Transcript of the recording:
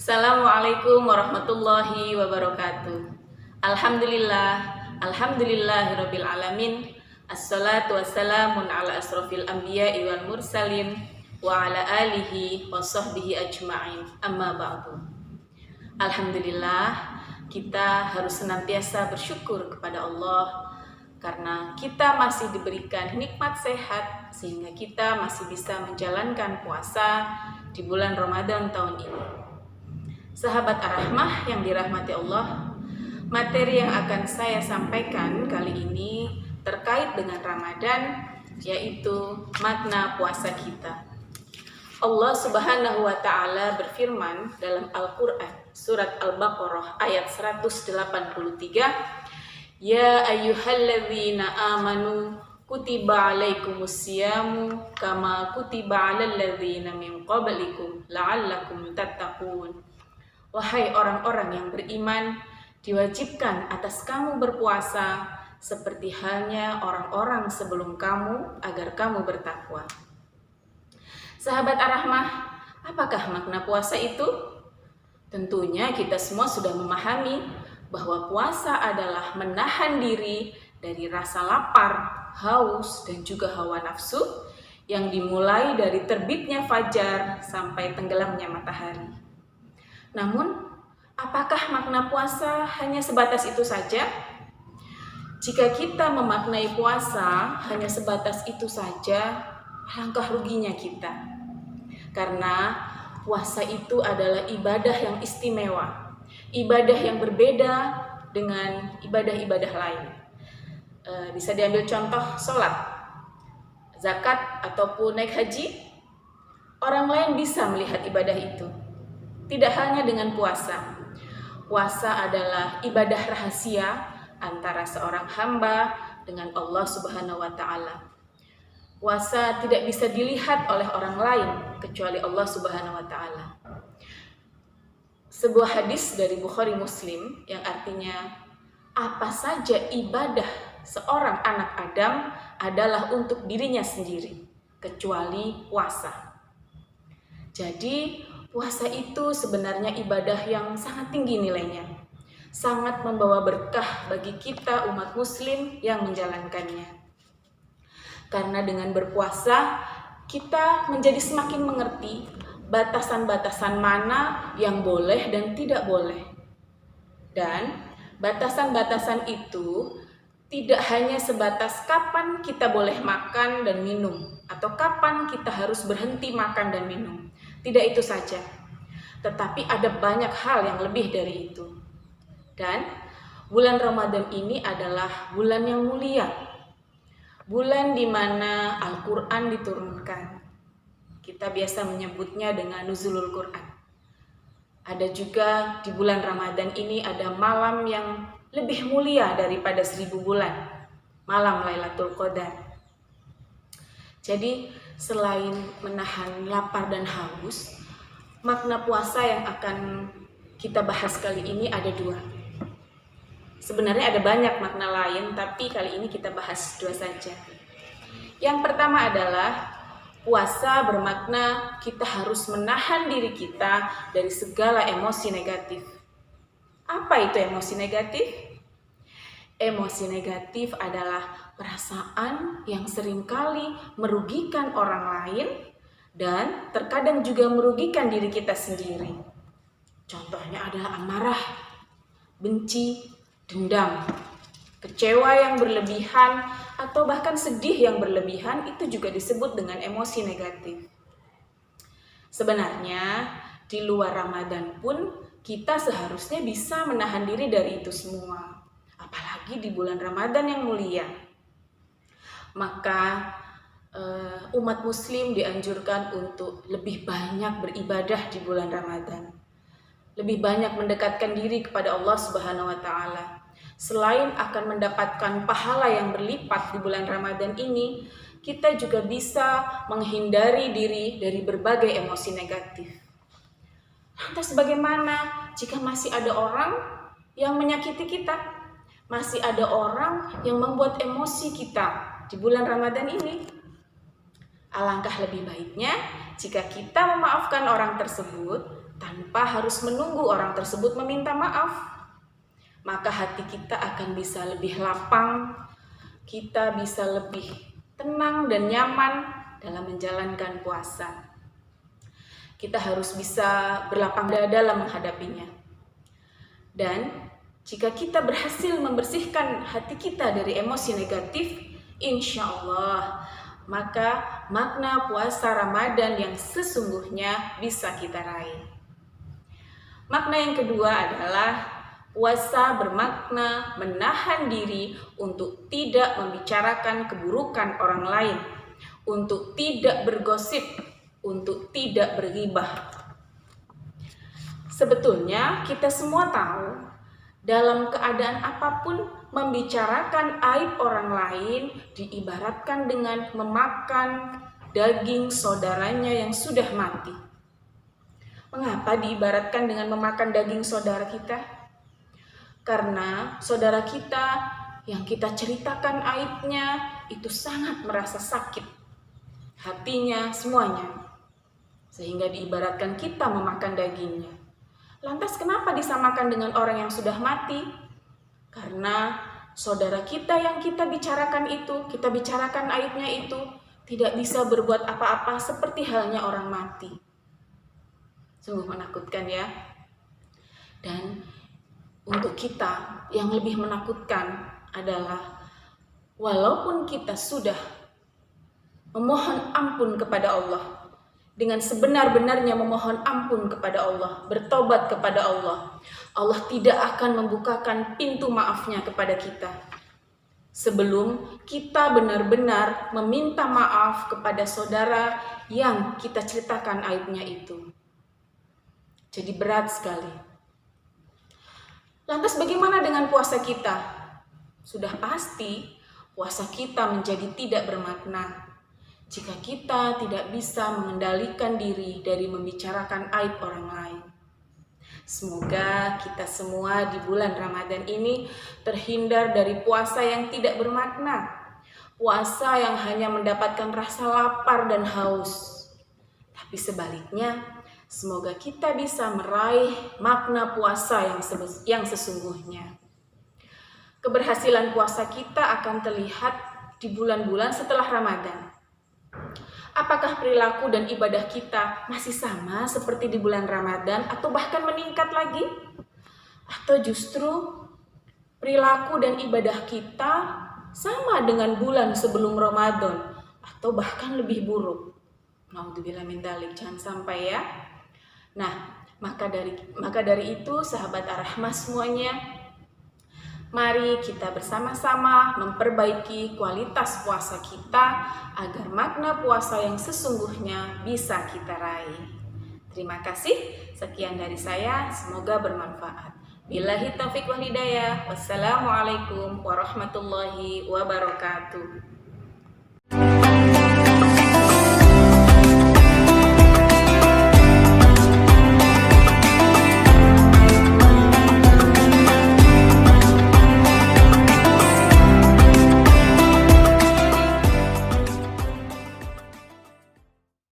Assalamualaikum warahmatullahi wabarakatuh. Alhamdulillahirabbil alamin. Assalatu wassalamun ala asrofil anbiya'i wal mursalin wa ala alihi wa sahbihi ajma'in. Amma ba'du. Alhamdulillah, kita harus senantiasa bersyukur kepada Allah karena kita masih diberikan nikmat sehat sehingga kita masih bisa menjalankan puasa di bulan Ramadan tahun ini. Sahabat Ar-Rahmah yang dirahmati Allah, materi yang akan saya sampaikan kali ini terkait dengan Ramadan, yaitu makna puasa kita. Allah Subhanahu wa Ta'ala berfirman dalam Al-Quran, surat Al-Baqarah ayat 183, Ya ayyuhalladzina amanu kutiba alaikumusyamu kama kutiba alal ladzina min qablikum la'allakum tattaqun. Wahai orang-orang yang beriman, diwajibkan atas kamu berpuasa seperti halnya orang-orang sebelum kamu agar kamu bertakwa. Sahabat Ar-Rahmah, apakah makna puasa itu? Tentunya kita semua sudah memahami bahwa puasa adalah menahan diri dari rasa lapar, haus, dan juga hawa nafsu yang dimulai dari terbitnya fajar sampai tenggelamnya matahari. Namun, apakah makna puasa hanya sebatas itu saja? Jika kita memaknai puasa hanya sebatas itu saja, alangkah ruginya kita. Karena puasa itu adalah ibadah yang istimewa, ibadah yang berbeda dengan ibadah-ibadah lain. Bisa diambil contoh sholat, zakat, ataupun naik haji. Orang lain bisa melihat ibadah itu. Tidak hanya dengan puasa. Puasa adalah ibadah rahasia antara seorang hamba dengan Allah Subhanahu wa Ta'ala. Puasa tidak bisa dilihat oleh orang lain kecuali Allah Subhanahu wa Ta'ala. Sebuah hadis dari Bukhari Muslim yang artinya, apa saja ibadah seorang anak Adam adalah untuk dirinya sendiri, kecuali puasa. Jadi, puasa itu sebenarnya ibadah yang sangat tinggi nilainya, sangat membawa berkah bagi kita umat muslim yang menjalankannya. Karena dengan berpuasa, kita menjadi semakin mengerti batasan-batasan mana yang boleh dan tidak boleh. Dan batasan-batasan itu tidak hanya sebatas kapan kita boleh makan dan minum, atau kapan kita harus berhenti makan dan minum. Tidak itu saja, tetapi ada banyak hal yang lebih dari itu. Dan bulan Ramadan ini adalah bulan yang mulia, bulan di mana Al-Quran diturunkan. Kita biasa menyebutnya dengan Nuzulul Quran. Ada juga di bulan Ramadan ini ada malam yang lebih mulia daripada 1000 bulan, malam Lailatul Qadar. Jadi selain menahan lapar dan haus, makna puasa yang akan kita bahas kali ini ada dua. Sebenarnya ada banyak makna lain, tapi kali ini kita bahas dua saja. Yang pertama adalah puasa bermakna kita harus menahan diri kita dari segala emosi negatif. Apa itu emosi negatif? Emosi negatif adalah perasaan yang seringkali merugikan orang lain dan terkadang juga merugikan diri kita sendiri. Contohnya adalah amarah, benci, dendam, kecewa yang berlebihan, atau bahkan sedih yang berlebihan. Itu juga disebut dengan emosi negatif. Sebenarnya di luar Ramadan pun kita seharusnya bisa menahan diri dari itu semua, apalagi di bulan Ramadan yang mulia. Maka umat muslim dianjurkan untuk lebih banyak beribadah di bulan Ramadan, lebih banyak mendekatkan diri kepada Allah Subhanahu wa Ta'ala. Selain akan mendapatkan pahala yang berlipat di bulan Ramadan ini, kita juga bisa menghindari diri dari berbagai emosi negatif. Lantas bagaimana jika masih ada orang yang menyakiti kita? Masih ada orang yang membuat emosi kita di bulan Ramadan ini? Alangkah lebih baiknya jika kita memaafkan orang tersebut tanpa harus menunggu orang tersebut meminta maaf, maka hati kita akan bisa lebih lapang, kita bisa lebih tenang dan nyaman dalam menjalankan puasa. Kita harus bisa berlapang dada dalam menghadapinya. Dan jika kita berhasil membersihkan hati kita dari emosi negatif, insya Allah, maka makna puasa Ramadan yang sesungguhnya bisa kita raih. Makna yang kedua adalah puasa bermakna menahan diri untuk tidak membicarakan keburukan orang lain, untuk tidak bergosip, untuk tidak berghibah. Sebetulnya kita semua tahu, dalam keadaan apapun membicarakan aib orang lain diibaratkan dengan memakan daging saudaranya yang sudah mati. Mengapa diibaratkan dengan memakan daging saudara kita? Karena saudara kita yang kita ceritakan aibnya itu sangat merasa sakit, hatinya, semuanya, sehingga diibaratkan kita memakan dagingnya. Lantas kenapa disamakan dengan orang yang sudah mati? Karena saudara kita yang kita bicarakan itu, kita bicarakan aibnya itu, tidak bisa berbuat apa-apa seperti halnya orang mati. Sungguh menakutkan ya. Dan untuk kita yang lebih menakutkan adalah walaupun kita sudah memohon ampun kepada Allah, dengan sebenar-benarnya memohon ampun kepada Allah, bertobat kepada Allah, Allah tidak akan membukakan pintu maafnya kepada kita sebelum kita benar-benar meminta maaf kepada saudara yang kita ceritakan aibnya itu. Jadi berat sekali. Lantas bagaimana dengan puasa kita? Sudah pasti puasa kita menjadi tidak bermakna jika kita tidak bisa mengendalikan diri dari membicarakan aib orang lain. Semoga kita semua di bulan Ramadan ini terhindar dari puasa yang tidak bermakna, puasa yang hanya mendapatkan rasa lapar dan haus. Tapi sebaliknya, semoga kita bisa meraih makna puasa yang sesungguhnya. Keberhasilan puasa kita akan terlihat di bulan-bulan setelah Ramadan. Apakah perilaku dan ibadah kita masih sama seperti di bulan Ramadan atau bahkan meningkat lagi? Atau justru perilaku dan ibadah kita sama dengan bulan sebelum Ramadan atau bahkan lebih buruk? Naudzubillah min dzalik, jangan sampai ya. Nah, maka dari itu sahabat Ar-Rahmah semuanya, mari kita bersama-sama memperbaiki kualitas puasa kita agar makna puasa yang sesungguhnya bisa kita raih. Terima kasih, sekian dari saya, semoga bermanfaat. Billahi taufiq wal hidayah. Wassalamualaikum warahmatullahi wabarakatuh.